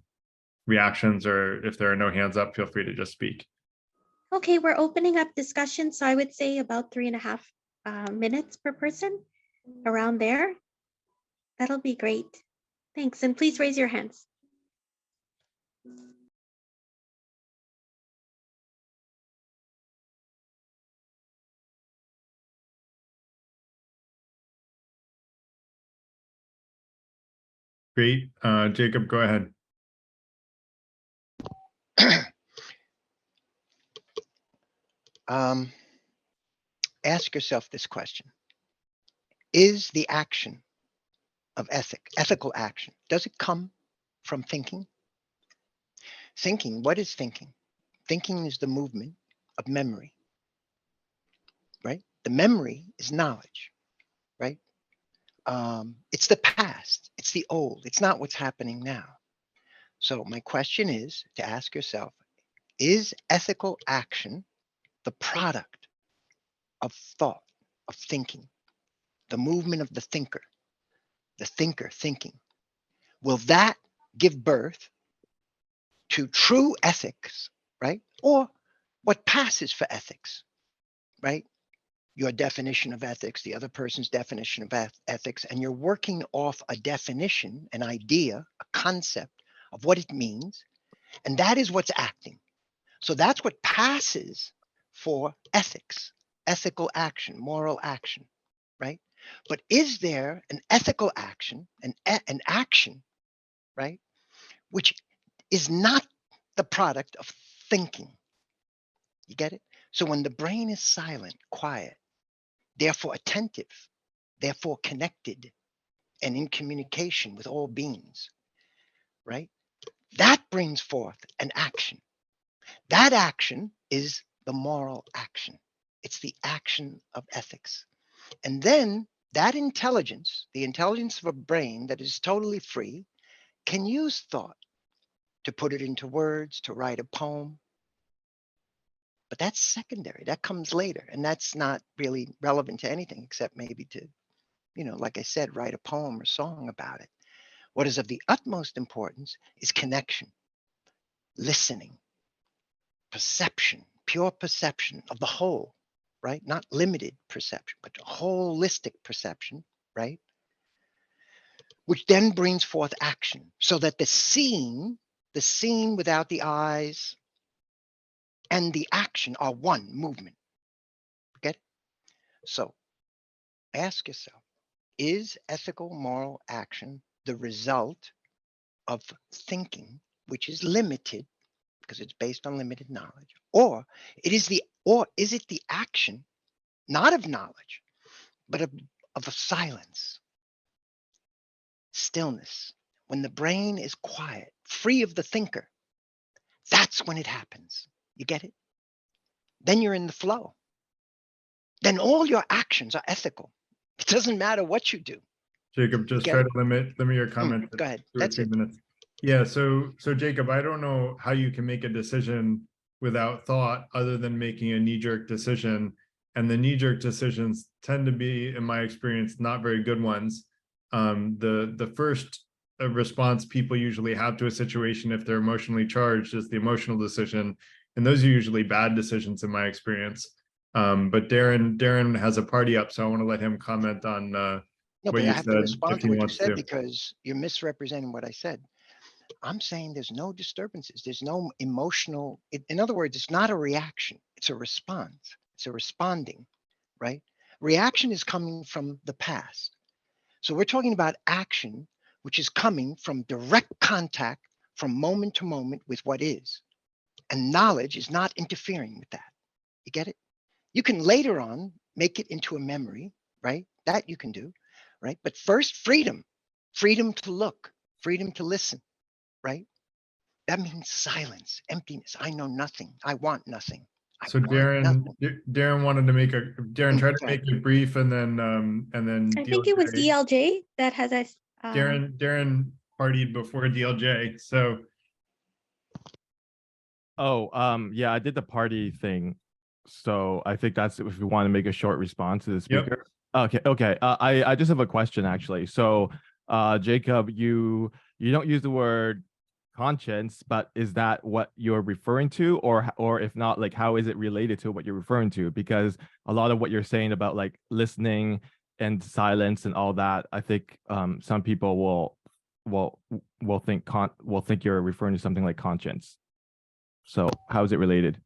reactions, or if there are no hands up, feel free to just speak.
Okay, we're opening up discussion. So I would say about 3.5 minutes per person, around there. That'll be great. Thanks. And please raise your hands.
Great. Jacob, go ahead.
Ask yourself this question. Is the action of ethical action, does it come from thinking? Thinking, what is thinking? Thinking is the movement of memory, right? The memory is knowledge, right? It's the past, it's the old, it's not what's happening now. So my question is to ask yourself, is ethical action the product of thought, of thinking, the movement of the thinker thinking? Will that give birth to true ethics, right? Or what passes for ethics, right? Your definition of ethics, the other person's definition of ethics, and you're working off a definition, an idea, a concept of what it means, and that is what's acting. So that's what passes for ethics, ethical action, moral action, right? But is there an ethical action, an action, right, which is not the product of thinking? You get it? So when the brain is silent, quiet, therefore attentive, therefore connected and in communication with all beings, right? That brings forth an action. That action is the moral action. It's the action of ethics. And then that intelligence, the intelligence of a brain that is totally free, can use thought to put it into words, to write a poem. But that's secondary, that comes later. And that's not really relevant to anything except maybe to, like I said, write a poem or song about it. What is of the utmost importance is connection, listening, perception, pure perception of the whole, right? Not limited perception, but holistic perception, right? Which then brings forth action, so that the seen without the eyes and the action are one movement. Okay? So ask yourself, is ethical moral action the result of thinking, which is limited because it's based on limited knowledge, or is it the action not of knowledge, but of a silence, stillness? When the brain is quiet, free of the thinker, that's when it happens. You get it? Then you're in the flow. Then all your actions are ethical. It doesn't matter what you do.
Jacob, just try to limit your comment to
Go ahead.
2 or
That's
3
it.
minutes. Yeah, so Jacob, I don't know how you can make a decision without thought other than making a knee-jerk decision. And the knee-jerk decisions tend to be, in my experience, not very good ones. The first response people usually have to a situation, if they're emotionally charged, is the emotional decision. And those are usually bad decisions in my experience. But Darren has a party up, so I want to let him comment on
No,
what
but I
you
have to
said,
respond
if
to
he
what you
wants
said
to.
because you're misrepresenting what I said. I'm saying there's no disturbances. There's no emotional. In other words, it's not a reaction. It's a response. It's a responding, right? Reaction is coming from the past. So we're talking about action, which is coming from direct contact from moment to moment with what is. And knowledge is not interfering with that. You get it? You can later on make it into a memory, right? That you can do, right? But first, freedom, freedom to look, freedom to listen, right? That means silence, emptiness. I know nothing. I want nothing. I
So
want
Darren,
nothing.
Darren wanted to make a, Darren, try to
Go ahead.
make it brief and then
I think it was
DLJ.
DLJ that has a.
Darren partied before DLJ, so.
Oh, yeah, I did the party thing. So I think that's if we want to make a short response to the
Yep.
speaker. Okay. I just have a question actually. So Jacob, you don't use the word conscience, but is that what you're referring to, or if not, like how is it related to what you're referring to? Because a lot of what you're saying about like listening and silence and all that, I think some people will think you're referring to something like conscience. So how is it related?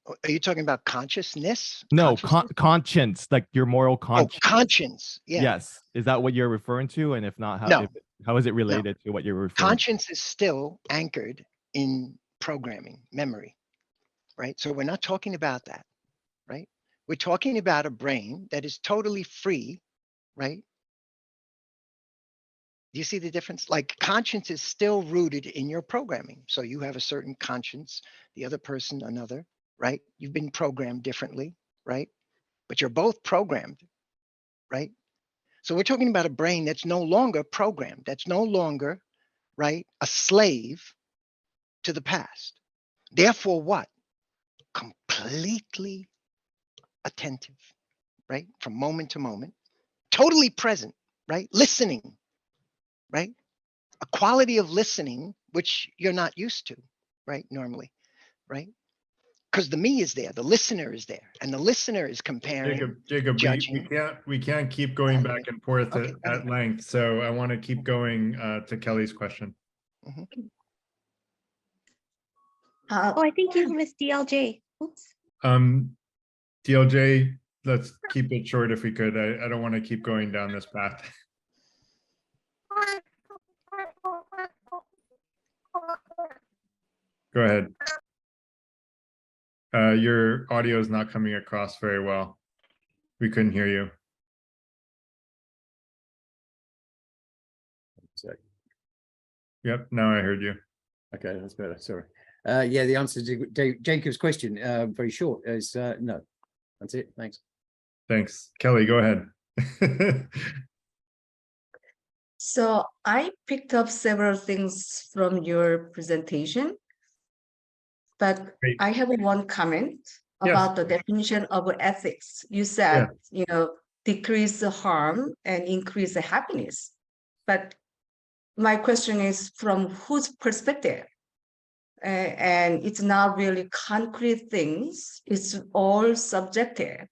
Are you talking about consciousness?
No,
Consciousness?
conscience, like your moral
Oh,
conscience.
conscience. Yeah.
Yes. Is that what you're referring to? And if not,
No.
how is it related to what you're referring to?
Conscience is still anchored in programming, memory, right? So we're not talking about that, right? We're talking about a brain that is totally free, right? Do you see the difference? Like conscience is still rooted in your programming. So you have a certain conscience, the other person another, right? You've been programmed differently, right? But you're both programmed, right? So we're talking about a brain that's no longer programmed, that's no longer, right, a slave to the past. Therefore, what? Completely attentive, right? From moment to moment, totally present, right? Listening, right? A quality of listening, which you're not used to, right? Normally, right? Because the me is there, the listener is there, and the listener is comparing,
Jacob,
judging.
we can't keep going back and forth
Okay,
at length. So I want to keep going to Kelly's question.
Oh, I think you missed DLJ. Oops.
DLJ, let's keep it short if we could. I don't want to keep going down this path. Go ahead. Your audio is not coming across very well. We couldn't hear you.
Sorry.
Yep, now I heard you.
Okay, that's better. Sorry. Yeah, the answer to Jacob's question, very short, is no. That's it. Thanks.
Thanks. Kelly, go ahead.
So I picked up several things from your presentation, but
Great.
I have one comment about the definition of ethics. You said, decrease the harm and increase the happiness. But my question is from whose perspective? And it's not really concrete things. It's all subjective.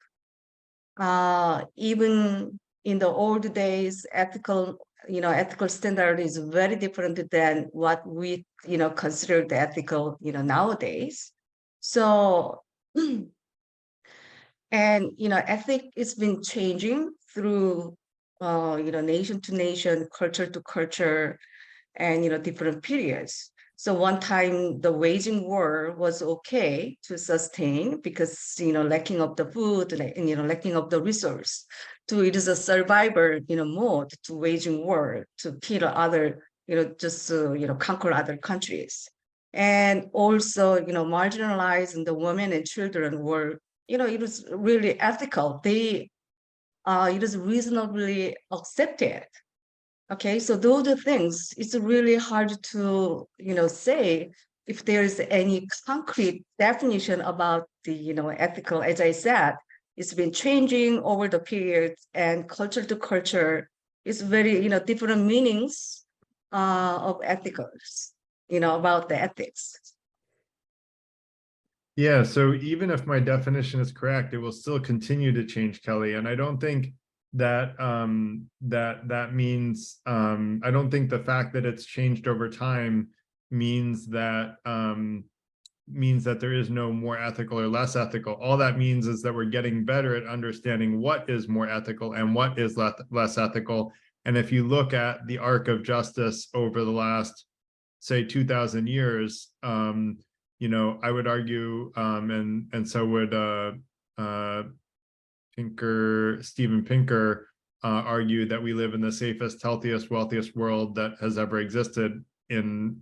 Even in the old days, ethical standard is very different than what we, consider the ethical, nowadays. So, and, ethic has been changing through, nation to nation, culture to culture, and, different periods. So one time the waging war was okay to sustain because, lacking of the food and, lacking of the resource. It is a survivor, mode to waging war, to kill other, just, conquer other countries. And also, marginalizing the women and children were, it was really ethical. It is reasonably accepted. Okay, so those are things, it's really hard to, say if there is any concrete definition about the, ethical. As I said, it's been changing over the period, and culture to culture is very, different meanings of ethicals, about the ethics.
Yeah, so even if my definition is correct, it will still continue to change, Kelly. And I don't think that that means I don't think the fact that it's changed over time means that there is no more ethical or less ethical. All that means is that we're getting better at understanding what is more ethical and what is less ethical. And if you look at the arc of justice over the last, say, 2,000 years, I would argue, and so would Steven Pinker argued that we live in the safest, healthiest, wealthiest world that has ever existed in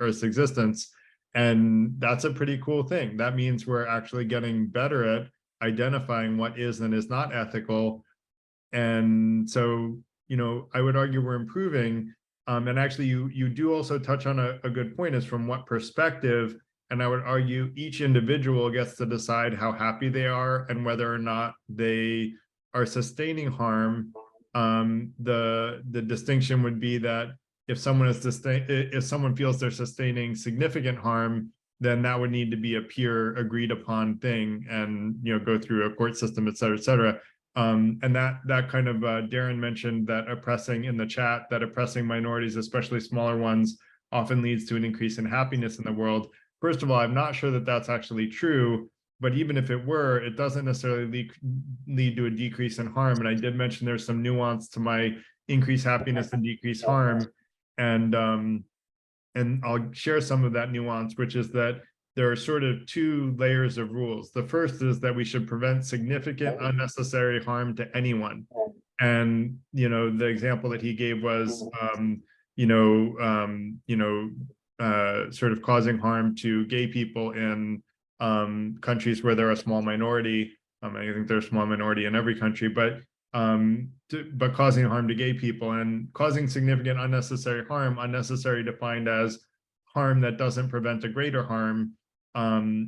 Earth's existence. And that's a pretty cool thing. That means we're actually getting better at identifying what is and is not ethical. And so, you know, I would argue we're improving. And actually, you do also touch on a good point, is from what perspective. And I would argue each individual gets to decide how happy they are and whether or not they are sustaining harm. The distinction would be that if someone feels they're sustaining significant harm, then that would need to be a peer agreed upon thing, and go through a court system, et cetera, et cetera. And that kind of Darren mentioned that oppressing in the chat, that oppressing minorities, especially smaller ones, often leads to an increase in happiness in the world. First of all, I'm not sure that that's actually true, but even if it were, it doesn't necessarily lead to a decrease in harm. And I did mention there's some nuance to my increased happiness and decreased harm. And I'll share some of that nuance, which is that there are sort of two layers of rules. The first is that we should prevent significant unnecessary harm to anyone. And, the example that he gave was, sort of causing harm to gay people in countries where they're a small minority. I think they're a small minority in every country, but causing harm to gay people, and causing significant unnecessary harm, unnecessary defined as harm that doesn't prevent a greater harm,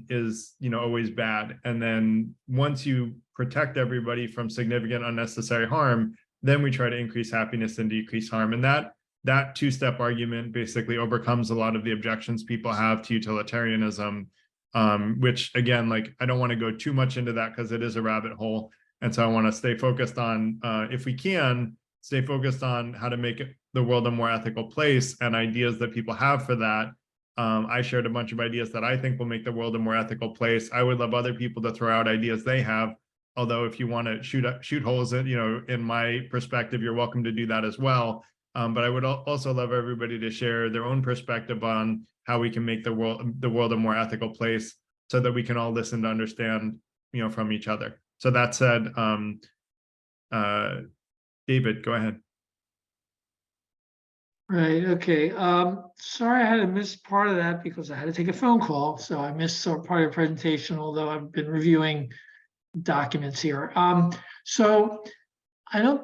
is always bad. And then once you protect everybody from significant unnecessary harm, then we try to increase happiness and decrease harm. And that two-step argument basically overcomes a lot of the objections people have to utilitarianism, which again, I don't want to go too much into that because it is a rabbit hole. And so I want to stay focused on, if we can, stay focused on how to make the world a more ethical place, and ideas that people have for that. I shared a bunch of ideas that I think will make the world a more ethical place. I would love other people to throw out ideas they have. Although if you want to shoot holes in my perspective, you're welcome to do that as well. But I would also love everybody to share their own perspective on how we can make the world a more ethical place, so that we can all listen to understand, from each other. So that said, David, go ahead.
Right, okay. Sorry I had to miss part of that because I had to take a phone call. So I missed part of your presentation, although I've been reviewing documents here. So I don't,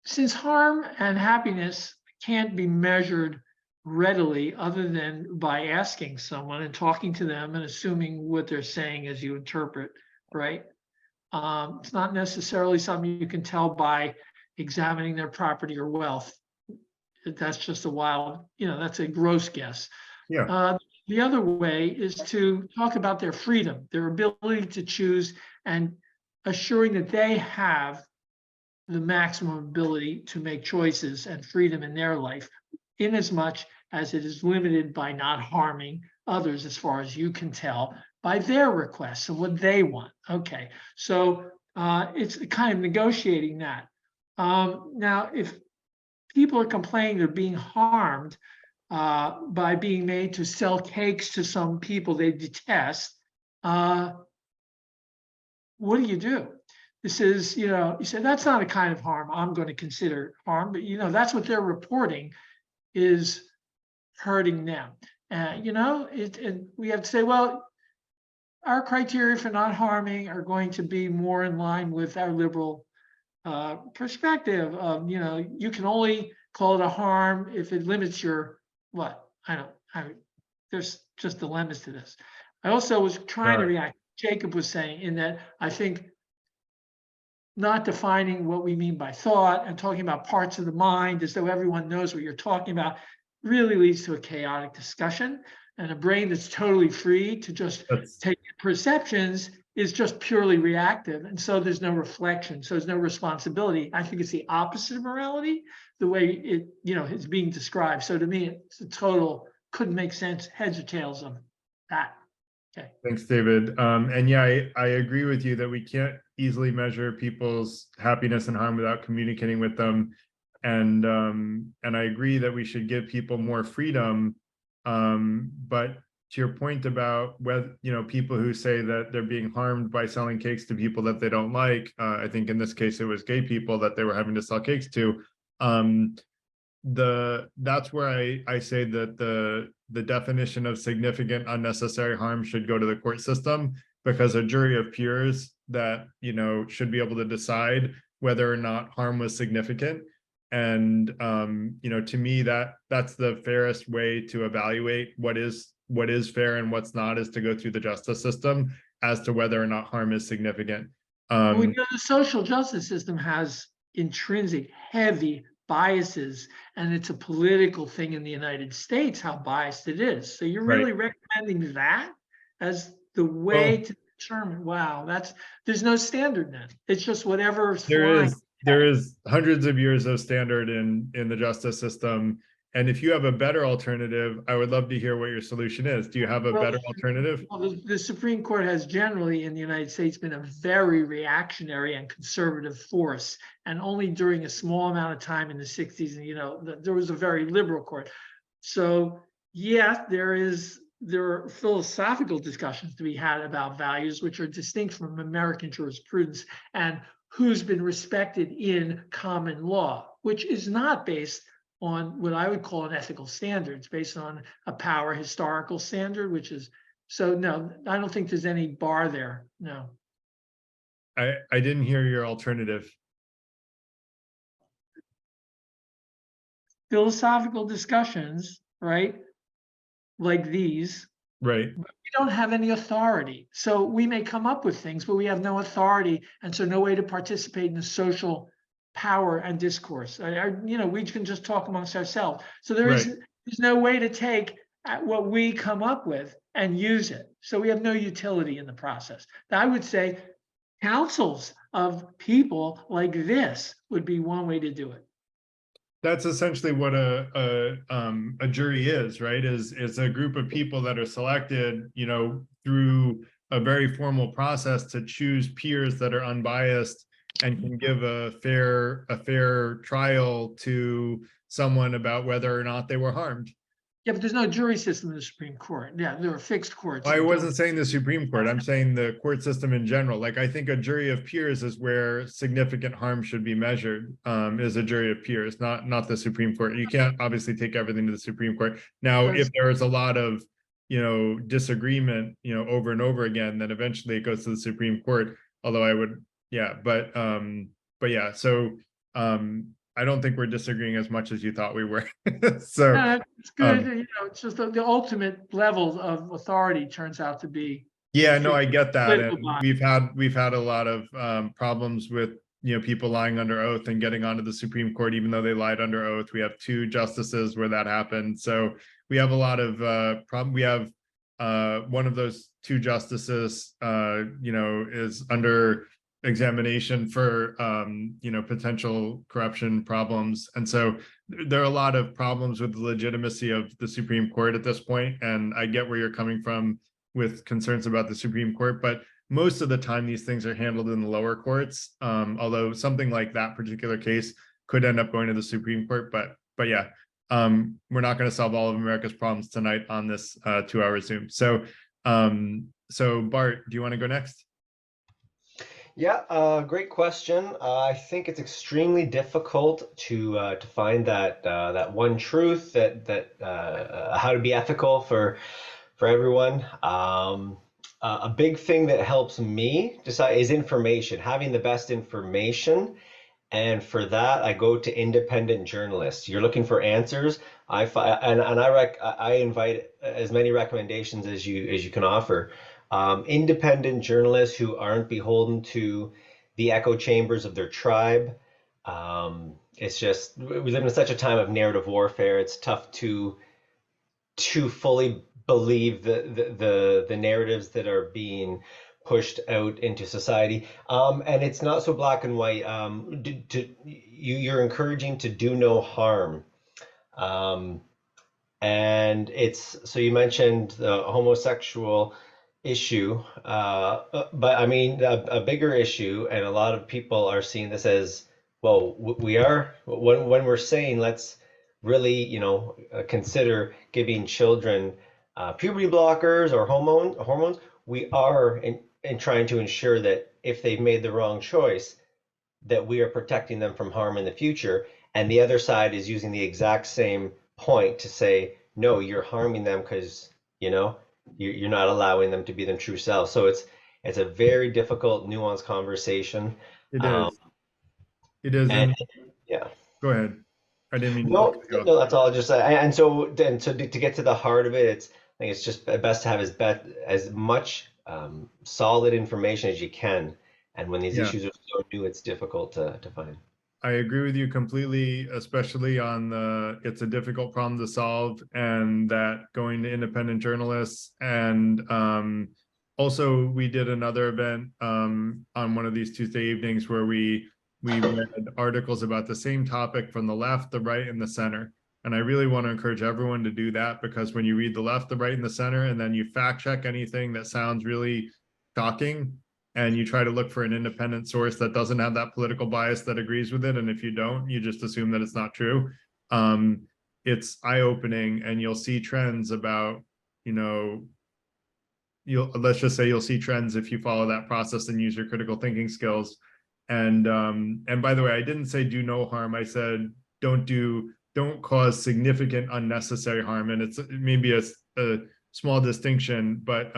since harm and happiness can't be measured readily other than by asking someone and talking to them and assuming what they're saying as you interpret, right? It's not necessarily something you can tell by examining their property or wealth. That's just a wild, that's a gross guess.
Yeah.
The other way is to talk about their freedom, their ability to choose, and assuring that they have the maximum ability to make choices and freedom in their life, in as much as it is limited by not harming others, as far as you can tell, by their requests and what they want. Okay, so it's kind of negotiating that. Now, if people are complaining they're being harmed by being made to sell cakes to some people they detest, what do? This is, you said that's not a kind of harm I'm going to consider harm, but that's what they're reporting is hurting them. And we have to say, well, our criteria for not harming are going to be more in line with our liberal perspective of, you can only call it a harm if it limits your what? There's just dilemmas to this. I also was trying to react. Jacob was saying in that I think not defining what we mean by thought and talking about parts of the mind as though everyone knows what you're talking about really leads to a chaotic discussion, and a brain that's totally free to just take perceptions is just purely reactive. And so there's no reflection. So there's no responsibility. I think it's the opposite of morality, the way it, is being described. So to me, it's a total, couldn't make sense, heads or tails of that. Okay.
Thanks, David. And yeah, I agree with you that we can't easily measure people's happiness and harm without communicating with them. And I agree that we should give people more freedom. But to your point about whether, people who say that they're being harmed by selling cakes to people that they don't like, I think in this case it was gay people that they were having to sell cakes to. That's where I say that the definition of significant unnecessary harm should go to the court system, because a jury of peers that should be able to decide whether or not harm was significant. And to me, that's the fairest way to evaluate what is fair and what's not, is to go through the justice system as to whether or not harm is significant.
The social justice system has intrinsic heavy biases, and it's a political thing in the United States how biased it is. So you're really recommending that as the way to determine? Wow, there's no standard then. It's just whatever.
There is hundreds of years of standard in the justice system. And if you have a better alternative, I would love to hear what your solution is. Do you have a better alternative?
Well, the Supreme Court has generally in the United States been a very reactionary and conservative force. And only during a small amount of time in the 60s, and there was a very liberal court. So yeah, there are philosophical discussions to be had about values, which are distinct from American jurisprudence and who's been respected in common law, which is not based on what I would call an ethical standard. It's based on a power historical standard, which is, so no, I don't think there's any bar there, no.
I didn't hear your alternative.
Philosophical discussions, right? Like these.
Right.
But we don't have any authority. So we may come up with things, but we have no authority. And so no way to participate in the social power and discourse. We can just talk amongst ourselves. So there's no way to take what we come up with and use it. So we have no utility in the process. I would say councils of people like this would be one way to do it.
That's essentially what a jury is, right? Is a group of people that are selected, through a very formal process to choose peers that are unbiased and can give a fair trial to someone about whether or not they were harmed.
Yeah, but there's no jury system in the Supreme Court. Yeah, there are fixed courts.
I wasn't saying the Supreme Court. I'm saying the court system in general. Like, I think a jury of peers is where significant harm should be measured, is a jury of peers, not the Supreme Court. You can't obviously take everything to the Supreme Court. Now, if there is a lot of, disagreement, over and over again, then eventually it goes to the Supreme Court. Although I would, but yeah, so I don't think we're disagreeing as much as you thought we were. So
it's good. It's just the ultimate level of authority turns out to be.
Yeah, no, I get that. And we've had a lot of problems with people lying under oath and getting onto the Supreme Court, even though they lied under oath. We have 2 justices where that happened. So we have a lot of problem. We have one of those 2 justices, is under examination for potential corruption problems, and so there are a lot of problems with the legitimacy of the Supreme Court at this point. And I get where you're coming from with concerns about the Supreme Court, but most of the time these things are handled in the lower courts, although something like that particular case could end up going to the Supreme Court. But yeah, we're not going to solve all of America's problems tonight on this 2-hour Zoom. So Bart, do you want to go next?
Yeah, great question. I think it's extremely difficult to find that one truth that how to be ethical for everyone. A big thing that helps me decide is information, having the best information. And for that, I go to independent journalists. You're looking for answers. I invite as many recommendations as you can offer. Independent journalists who aren't beholden to the echo chambers of their tribe. It's just, we live in such a time of narrative warfare. It's tough to fully believe the narratives that are being pushed out into society. And it's not so black and white. You're encouraging to do no harm. And so you mentioned the homosexual issue, but I mean a bigger issue, and a lot of people are seeing this as, well, we are, when we're saying let's really consider giving children puberty blockers or hormones, we are in trying to ensure that if they've made the wrong choice, that we are protecting them from harm in the future. And the other side is using the exact same point to say, no, you're harming them because, you know, you're not allowing them to be their true self. So it's a very difficult, nuanced conversation.
It is. It is.
And
And
yeah.
go ahead. I didn't mean to
No,
cut you off.
no, that's all. Just and so to get to the heart of it, I think it's just best to have as much solid information as you can. And when these
Yeah.
issues are so new, it's difficult to find.
I agree with you completely, especially on it's a difficult problem to solve, and that going to independent journalists. And also we did another event on one of these Tuesday evenings where we read articles about the same topic from the left, the right, and the center. And I really want to encourage everyone to do that, because when you read the left, the right, and the center, and then you fact check anything that sounds really shocking, and you try to look for an independent source that doesn't have that political bias that agrees with it. And if you don't, you just assume that it's not true. It's eye-opening, and you'll see trends about, you know, let's just say you'll see trends if you follow that process and use your critical thinking skills. And by the way, I didn't say do no harm. I said don't cause significant unnecessary harm. And it's maybe a small distinction, but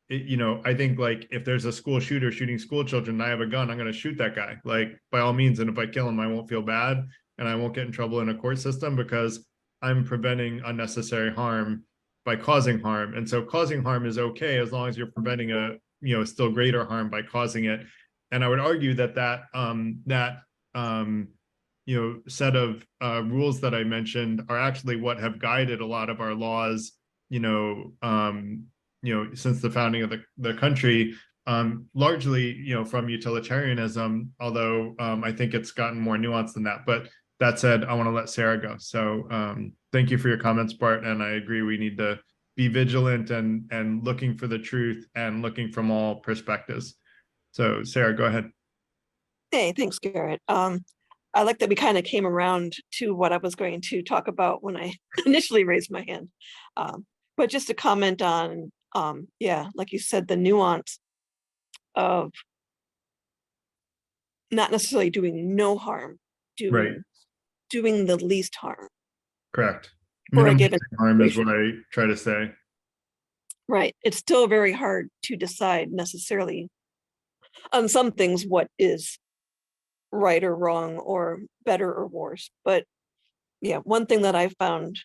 you know, I think like if there's a school shooter shooting school children and I have a gun, I'm going to shoot that guy, like by all means. And if I kill him, I won't feel bad and I won't get in trouble in a court system, because I'm preventing unnecessary harm by causing harm. And so causing harm is okay as long as you're preventing a, you know, still greater harm by causing it. And I would argue that you know, set of rules that I mentioned are actually what have guided a lot of our laws, you know, since the founding of the country, largely, you know, from utilitarianism, although I think it's gotten more nuanced than that. But that said, I want to let Sarah go. So thank you for your comments, Bart. And I agree, we need to be vigilant and looking for the truth and looking from all perspectives. So Sarah, go ahead.
Hey, thanks, Garrett. I like that we kind of came around to what I was going to talk about when I initially raised my hand. But just to comment on, yeah, like you said, the nuance of not necessarily doing no harm, doing the least harm.
Correct.
For a given
harm is what I try to say.
Right. It's still very hard to decide necessarily on some things what is right or wrong or better or worse. But yeah, one thing that I found